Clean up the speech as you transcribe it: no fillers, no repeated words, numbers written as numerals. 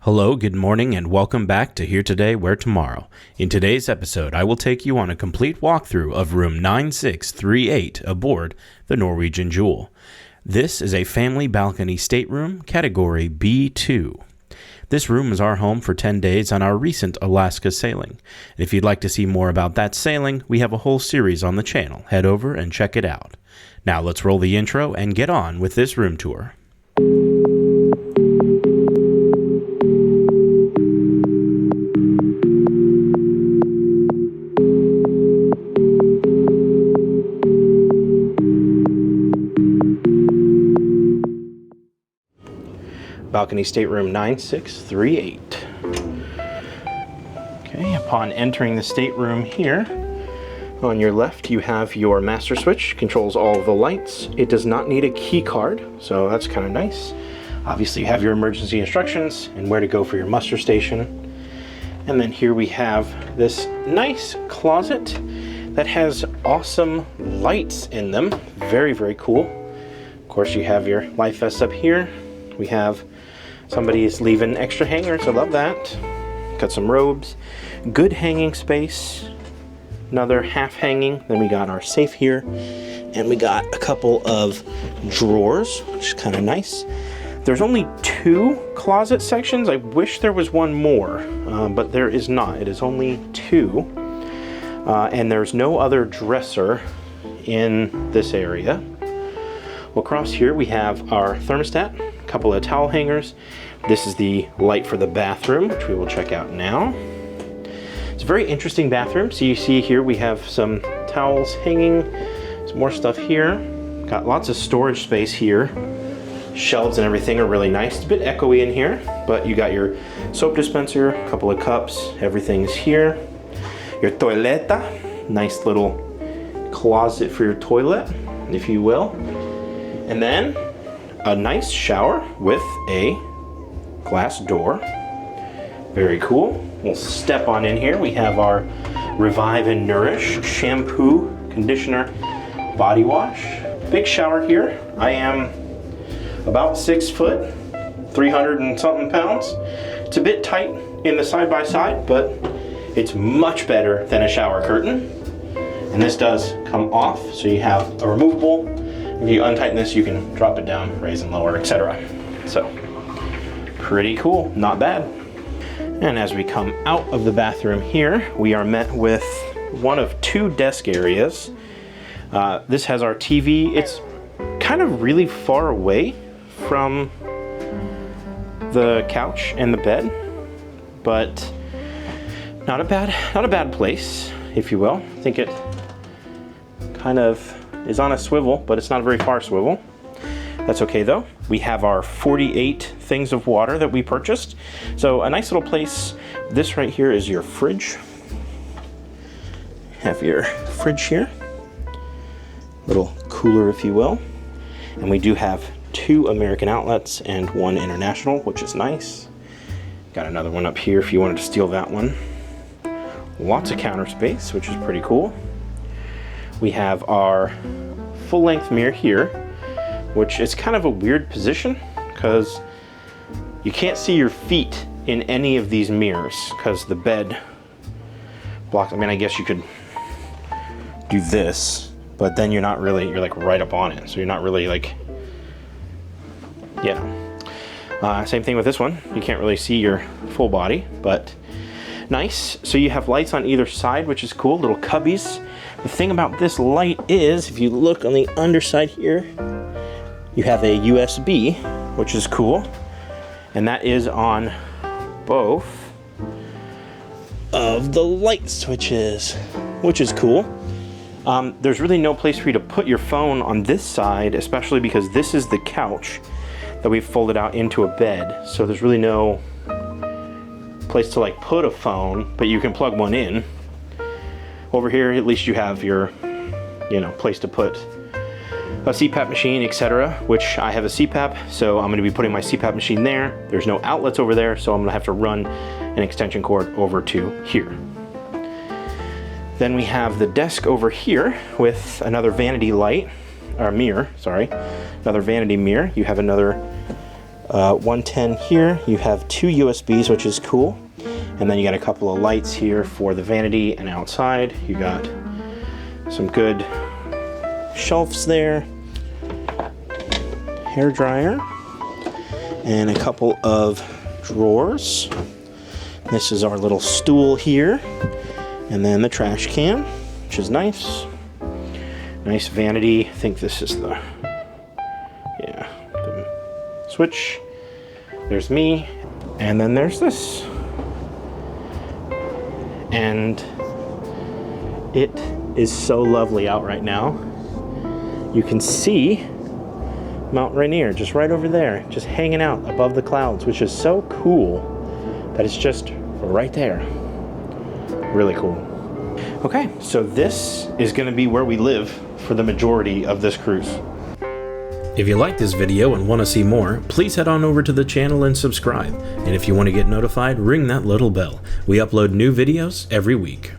Hello, good morning, and welcome back to Here Today, Where Tomorrow. In today's episode, I will take you on a complete walkthrough of room 9638 aboard the Norwegian Jewel. This is a family balcony stateroom, category B2. This room is our home for 10 days on our recent Alaska sailing. And if you'd like to see more about that sailing, we have a whole series on the channel. Head over and check it out. Now let's roll the intro and get on with this room tour. Balcony stateroom 9638. Okay, upon entering the stateroom here, on your left you have your master switch, controls all of the lights. It does not need a key card, so that's kind of nice. Obviously you have your emergency instructions and where to go for your muster station. And then here we have this nice closet that has awesome lights in them. Very, very cool. Of course you have your life vest up here. We have somebody's leaving extra hangers, I love that. Got some robes, good hanging space, another half hanging. Then we got our safe here, and we got a couple of drawers, which is kind of nice. There's only 2 closet sections. I wish there was one more, but there is not. It is only 2, and there's no other dresser in this area. Well, across here we have our thermostat, a couple of towel hangers. This is the light for the bathroom, which we will check out now. It's a very interesting bathroom. So you see here we have some towels hanging, some more stuff here. Got lots of storage space here. Shelves and everything are really nice. It's a bit echoey in here, but you got your soap dispenser, a couple of cups, everything's here. Your toileta, nice little closet for your toilet, if you will. And then a nice shower with a glass door. Very cool. We'll step on in here. We have our Revive and Nourish shampoo, conditioner, body wash. Big shower here. I am about 6 foot, 300 and something pounds. It's a bit tight in the side by side, but it's much better than a shower curtain. And this does come off, so you have a removable. If you untighten this, you can drop it down, raise and lower, etc. So, pretty cool, not bad. And as we come out of the bathroom here, we are met with one of 2 desk areas. This has our TV. It's kind of really far away from the couch and the bed, but not a bad place, if you will. I think it kind of is on a swivel, but it's not a very far swivel. That's okay though. We have our 48 things of water that we purchased. So a nice little place. This right here is your fridge. Have your fridge here. Little cooler, if you will. And we do have 2 American outlets and 1 international, which is nice. Got another one up here if you wanted to steal that one. Lots of counter space, which is pretty cool. We have our full-length mirror here, which is kind of a weird position because you can't see your feet in any of these mirrors because the bed blocks. I mean, I guess you could do this, but then you're like right up on it. So you're not really like, same thing with this one. You can't really see your full body, but nice. So you have lights on either side, which is cool, little cubbies. The thing about this light is, if you look on the underside here, you have a USB, which is cool. And that is on both of the light switches, which is cool. There's really no place for you to put your phone on this side, especially because this is the couch that we've folded out into a bed. So there's really no place to like put a phone, but you can plug one in. Over here, at least you have your, place to put a CPAP machine, etc., which I have a CPAP, so I'm going to be putting my CPAP machine there. There's no outlets over there, so I'm going to have to run an extension cord over to here. Then we have the desk over here with another vanity light, or mirror, sorry, another vanity mirror. You have another 110 here. You have 2 USBs, which is cool. And then you got a couple of lights here for the vanity, and outside you got some good shelves there, hair dryer, and a couple of drawers. This is our little stool here, and then the trash can, which is nice. Nice vanity. I think this is the switch. There's me, and then there's this. And it is so lovely out right now. You can see Mount Rainier just right over there, just hanging out above the clouds, which is so cool that it's just right there. Really cool. Okay, so this is going to be where we live for the majority of this cruise. If you like this video and want to see more, please head on over to the channel and subscribe. And if you want to get notified, ring that little bell. We upload new videos every week.